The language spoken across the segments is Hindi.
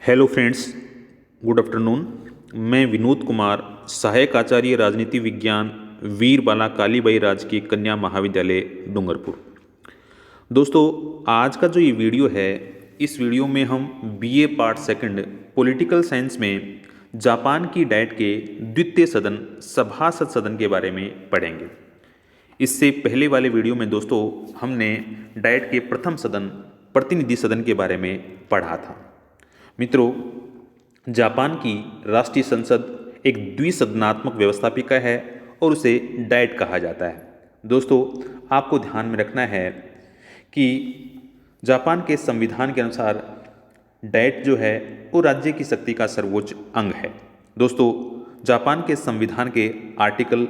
Hello friends, good afternoon. मैं विनोद कुमार, सहायक आचार्य राजनीति विज्ञान, वीर बाला कालीबाई राजकीय कन्या महाविद्यालय डूंगरपुर। दोस्तों, आज का जो ये वीडियो है, इस वीडियो में हम BA part second political science में जापान की डाइट के द्वितीय सदन सभासद सदन के बारे में पढ़ेंगे। इससे पहले वाले वीडियो में दोस्तों हमने डाइट के प्रथम सदन प्रतिनिधि सदन के बारे में पढ़ा था। मित्रों, जापान की राष्ट्रीय संसद एक द्विसदनात्मक व्यवस्थापिका है और उसे डाइट कहा जाता है। दोस्तों, आपको ध्यान में रखना है कि जापान के संविधान के अनुसार डाइट जो है वो राज्य की शक्ति का सर्वोच्च अंग है। दोस्तों, जापान के संविधान के आर्टिकल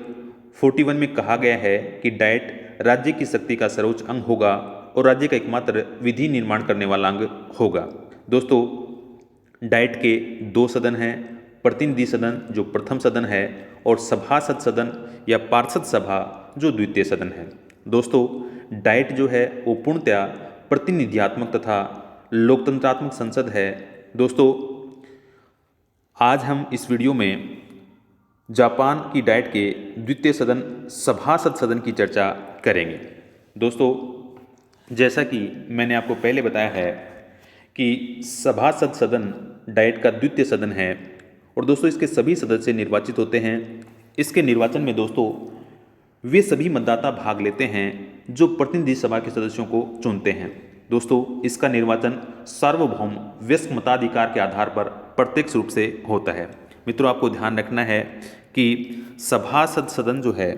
41 में कहा गया है कि डाइट राज्य की शक्ति का सर्वोच्च अंग होगा और राज्य का एकमात्र विधि निर्माण करने वाला अंग होगा। दोस्तों, डाइट के दो सदन हैं, प्रतिनिधि सदन जो प्रथम सदन है और सभासद सदन या पार्षद सभा जो द्वितीय सदन है। दोस्तों, डाइट जो है वो पूर्णतया प्रतिनिधियात्मक तथा लोकतंत्रात्मक संसद है। दोस्तों, आज हम इस वीडियो में जापान की डाइट के द्वितीय सदन सभासद सदन की चर्चा करेंगे। दोस्तों, जैसा कि मैंने आपको पहले बताया है कि सभासद सदन डाइट का द्वितीय सदन है और दोस्तों इसके सभी सदस्य निर्वाचित होते हैं। इसके निर्वाचन में दोस्तों वे सभी मतदाता भाग लेते हैं जो प्रतिनिधि सभा के सदस्यों को चुनते हैं। दोस्तों, इसका निर्वाचन सार्वभौम वयस्क मताधिकार के आधार पर प्रत्यक्ष रूप से होता है। मित्रों, आपको ध्यान रखना है कि सभासद सदन जो है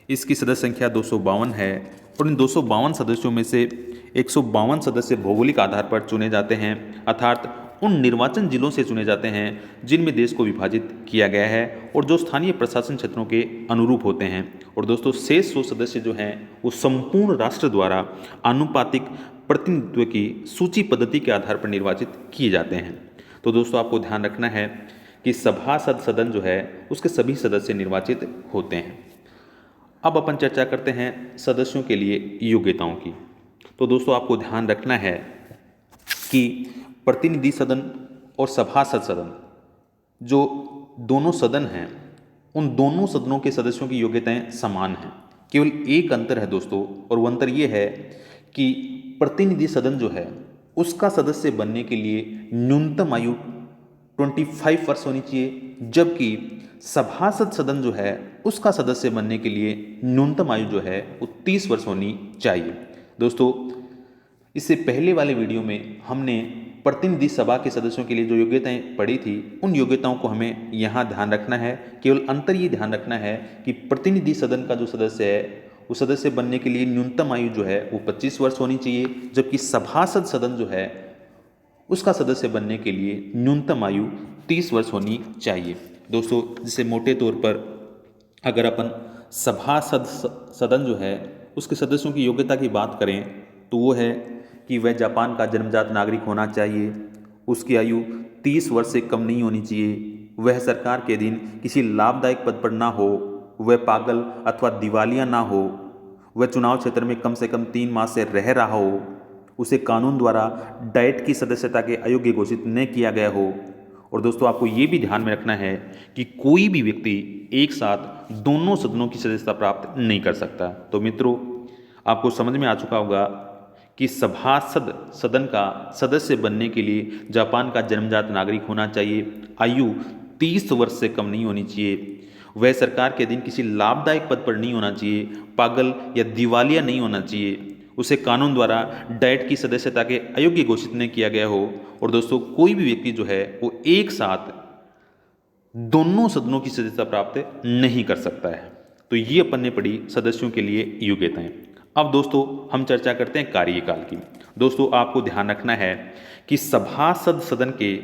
इसकी सदस्य संख्या 252 है और इन 252 सदस्यों में से 152 सदस्य भौगोलिक आधार पर चुने जाते हैं, अर्थात उन निर्वाचन जिलों से चुने जाते हैं जिनमें देश को विभाजित किया गया है और जो स्थानीय प्रशासन क्षेत्रों के अनुरूप होते हैं। और दोस्तों, शेष 100 सदस्य जो हैं वो संपूर्ण राष्ट्र द्वारा आनुपातिक प्रतिनिधित्व की सूची पद्धति के आधार पर निर्वाचित किए जाते हैं। तो दोस्तों, आपको ध्यान रखना है कि सभासद सदन जो है उसके सभी सदस्य निर्वाचित होते हैं। अब अपन चर्चा करते हैं सदस्यों के लिए योग्यताओं की। तो दोस्तों, आपको ध्यान रखना है कि प्रतिनिधि सदन और सभासद सदन जो दोनों सदन हैं उन दोनों सदनों के सदस्यों की योग्यताएं समान हैं। केवल एक अंतर है दोस्तों, और वो अंतर ये है कि प्रतिनिधि सदन जो है उसका सदस्य बनने के लिए न्यूनतम आयु 25 वर्ष होनी चाहिए, जबकि सभासद सदन जो है उसका सदस्य बनने के लिए न्यूनतम आयु जो है वो 30 वर्ष होनी चाहिए। दोस्तों, इससे पहले वाले वीडियो में हमने प्रतिनिधि सभा के सदस्यों के लिए जो योग्यताएं पढ़ी थी उन योग्यताओं को हमें यहाँ ध्यान रखना है। केवल अंतर ये ध्यान रखना है कि प्रतिनिधि सदन का जो सदस्य है उस सदस्य बनने के लिए न्यूनतम आयु जो है वो 25 वर्ष होनी चाहिए, जबकि सभासद सदन जो है उसका सदस्य बनने के लिए न्यूनतम आयु 30 वर्ष होनी चाहिए। दोस्तों, जिसे मोटे तौर पर अगर अपन सभासद सदन जो है उसके सदस्यों की योग्यता की बात करें तो वो है कि वह जापान का जन्मजात नागरिक होना चाहिए, उसकी आयु 30 वर्ष से कम नहीं होनी चाहिए, वह सरकार के अधीन किसी लाभदायक पद पर ना हो, वह पागल अथवा दिवालिया ना हो, वह चुनाव क्षेत्र में कम से कम 3 माह से रह रहा हो, उसे कानून द्वारा डाइट की सदस्यता के अयोग्य घोषित न किया गया हो। और दोस्तों, आपको ये भी ध्यान में रखना है कि कोई भी व्यक्ति एक साथ दोनों सदनों की सदस्यता प्राप्त नहीं कर सकता। तो मित्रों, आपको समझ में आ चुका होगा कि सभासद सदन का सदस्य बनने के लिए जापान का जन्मजात नागरिक होना चाहिए, आयु 30 वर्ष से कम नहीं होनी चाहिए, वह सरकार के अधीन किसी लाभदायक पद पर नहीं होना चाहिए, पागल या दिवालिया नहीं होना चाहिए, उसे कानून द्वारा डाइट की सदस्यता के अयोग्य घोषित नहीं किया गया हो। और दोस्तों, कोई भी व्यक्ति जो है वो एक साथ दोनों सदनों की सदस्यता प्राप्त नहीं कर सकता है। तो ये अपन ने पढ़ी सदस्यों के लिए योग्यताएं। अब दोस्तों हम चर्चा करते हैं कार्यकाल की। दोस्तों, आपको ध्यान रखना है कि सभासद सदन के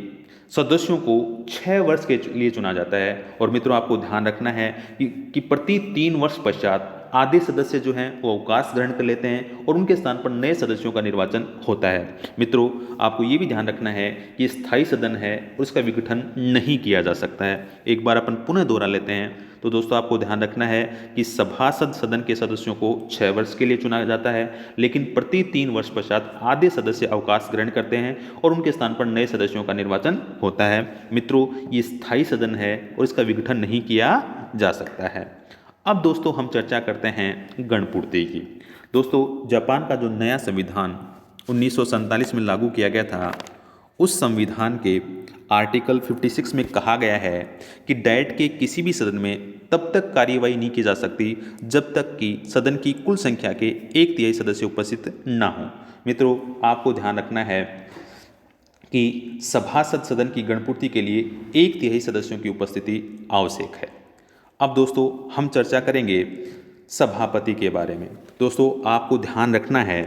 सदस्यों को 6 वर्ष के लिए चुना जाता है। और मित्रों, आपको ध्यान रखना है कि प्रति 3 वर्ष पश्चात आधे सदस्य जो हैं वो अवकाश ग्रहण कर लेते हैं और उनके स्थान पर नए सदस्यों का निर्वाचन होता है। मित्रों, आपको ये भी ध्यान रखना है कि स्थायी सदन है और इसका विघटन नहीं किया जा सकता है। एक बार अपन पुनः दोहरा लेते हैं। तो दोस्तों, आपको ध्यान रखना है कि सभासद सदन के सदस्यों को 6 वर्ष के लिए चुना जाता है, लेकिन प्रति 3 वर्ष पश्चात आधे सदस्य अवकाश ग्रहण करते हैं और उनके स्थान पर नए सदस्यों का निर्वाचन होता है। मित्रों, ये स्थायी सदन है और इसका विघटन नहीं किया जा सकता है। अब दोस्तों, हम चर्चा करते हैं गणपूर्ति की। दोस्तों, जापान का जो नया संविधान 1947 में लागू किया गया था, उस संविधान के आर्टिकल 56 में कहा गया है कि डाइट के किसी भी सदन में तब तक कार्यवाही नहीं की जा सकती जब तक कि सदन की कुल संख्या के 1/3 सदस्य उपस्थित ना हो। मित्रों, आपको ध्यान रखना है कि सभासद सदन की गणपूर्ति के लिए 1/3 सदस्यों की उपस्थिति आवश्यक है। अब दोस्तों, हम चर्चा करेंगे सभापति के बारे में। दोस्तों, आपको ध्यान रखना है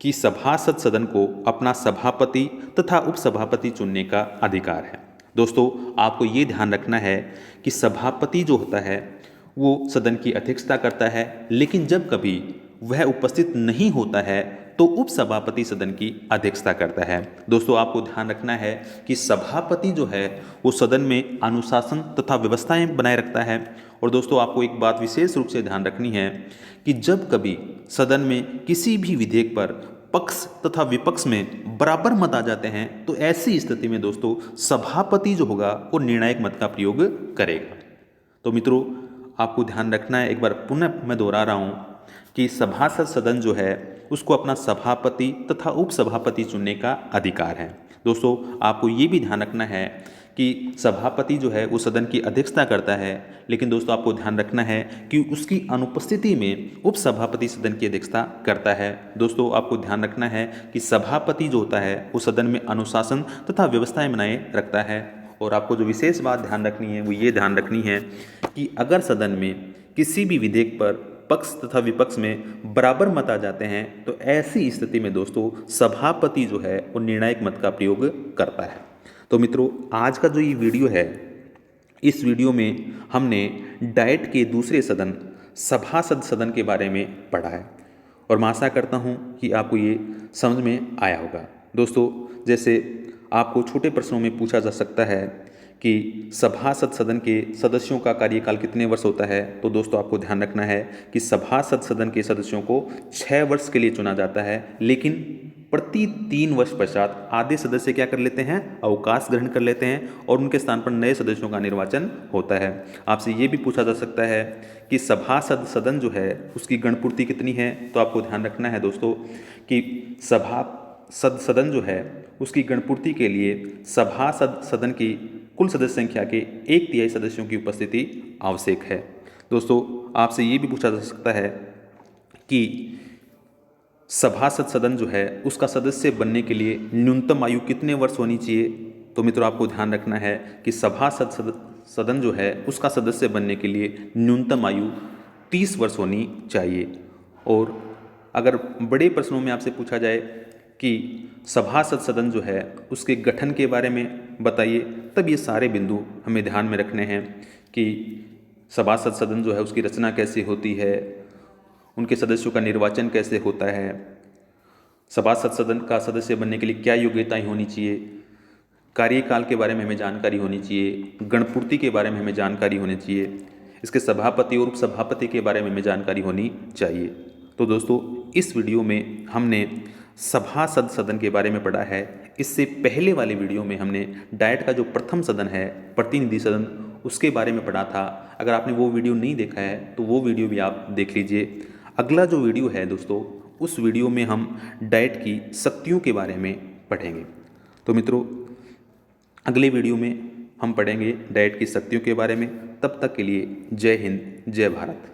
कि सभासद सदन को अपना सभापति तथा उपसभापति चुनने का अधिकार है। दोस्तों, आपको ये ध्यान रखना है कि सभापति जो होता है वो सदन की अध्यक्षता करता है, लेकिन जब कभी वह उपस्थित नहीं होता है तो उपसभापति सदन की अध्यक्षता करता है। दोस्तों, आपको ध्यान रखना है कि सभापति जो है वो सदन में अनुशासन तथा व्यवस्थाएं बनाए रखता है। और दोस्तों, आपको एक बात विशेष रूप से ध्यान रखनी है कि जब कभी सदन में किसी भी विधेयक पर पक्ष तथा विपक्ष में बराबर मत आ जाते हैं तो ऐसी स्थिति में दोस्तों सभापति जो होगा वो निर्णायक मत का प्रयोग करेगा। तो मित्रों, आपको ध्यान रखना है, एक बार पुनः मैं दोहरा रहा हूँ कि सभासद सदन जो है उसको अपना सभापति तथा उपसभापति चुनने का अधिकार है। दोस्तों, आपको ये भी ध्यान रखना है कि सभापति जो है वो सदन की अध्यक्षता करता है, लेकिन दोस्तों आपको ध्यान रखना है कि उसकी अनुपस्थिति में उपसभापति सदन की अध्यक्षता करता है। दोस्तों, आपको ध्यान रखना है कि सभापति जो होता है वो सदन में अनुशासन तथा व्यवस्थाएं बनाए रखता है। और आपको जो विशेष बात ध्यान रखनी है वो ये ध्यान रखनी है कि अगर सदन में किसी भी विधेयक पर पक्ष तथा विपक्ष में बराबर मत आ जाते हैं तो ऐसी स्थिति में दोस्तों सभापति जो है वो निर्णायक मत का प्रयोग करता है। तो मित्रों, आज का जो ये वीडियो है, इस वीडियो में हमने डाइट के दूसरे सदन सभासद सदन के बारे में पढ़ा है और मैं आशा करता हूँ कि आपको ये समझ में आया होगा। दोस्तों, जैसे आपको छोटे प्रश्नों में पूछा जा सकता है कि सभासद सदन के सदस्यों का कार्यकाल कितने वर्ष होता है, तो दोस्तों आपको ध्यान रखना है कि सभासद सदन के सदस्यों को 6 वर्ष के लिए चुना जाता है, लेकिन प्रति 3 वर्ष पश्चात आधे सदस्य क्या कर लेते हैं, अवकाश ग्रहण कर लेते हैं और उनके स्थान पर नए सदस्यों का निर्वाचन होता है। आपसे ये भी पूछा जा सकता है कि सभासद सदन जो है उसकी गणपूर्ति कितनी है, तो आपको ध्यान रखना है दोस्तों कि सभासद सदन जो है उसकी गणपूर्ति के लिए सभासद सदन की कुल सदस्य संख्या के 1/3 सदस्यों की उपस्थिति आवश्यक है। दोस्तों, आपसे ये भी पूछा जा सकता है कि सभासद सदन जो है उसका सदस्य बनने के लिए न्यूनतम आयु कितने वर्ष होनी चाहिए। तो मित्रों, आपको ध्यान रखना है कि सभासद सदन जो है उसका सदस्य बनने के लिए न्यूनतम आयु 30 वर्ष होनी चाहिए। और अगर बड़े प्रश्नों में आपसे पूछा जाए कि सभासद सदन जो है उसके गठन के बारे में बताइए, तब ये सारे बिंदु हमें ध्यान में रखने हैं कि सभासद सदन जो है उसकी रचना कैसे होती है, उनके सदस्यों का निर्वाचन कैसे होता है, सभासद सदन का सदस्य बनने के लिए क्या योग्यताएं होनी चाहिए, कार्यकाल के बारे में हमें जानकारी होनी चाहिए, गणपूर्ति के बारे में हमें जानकारी होनी चाहिए, इसके सभापति और उपसभापति के बारे में हमें जानकारी होनी चाहिए। तो दोस्तों, इस वीडियो में हमने सभासद सदन के बारे में पढ़ा है। इससे पहले वाले वीडियो में हमने डाइट का जो प्रथम सदन है, प्रतिनिधि सदन, उसके बारे में पढ़ा था। अगर आपने वो वीडियो नहीं देखा है तो वो वीडियो भी आप देख लीजिए। अगला जो वीडियो है दोस्तों, उस वीडियो में हम डाइट की शक्तियों के बारे में पढ़ेंगे। तो मित्रों, अगले वीडियो में हम पढ़ेंगे डाइट की शक्तियों के बारे में। तब तक के लिए जय हिंद, जय भारत।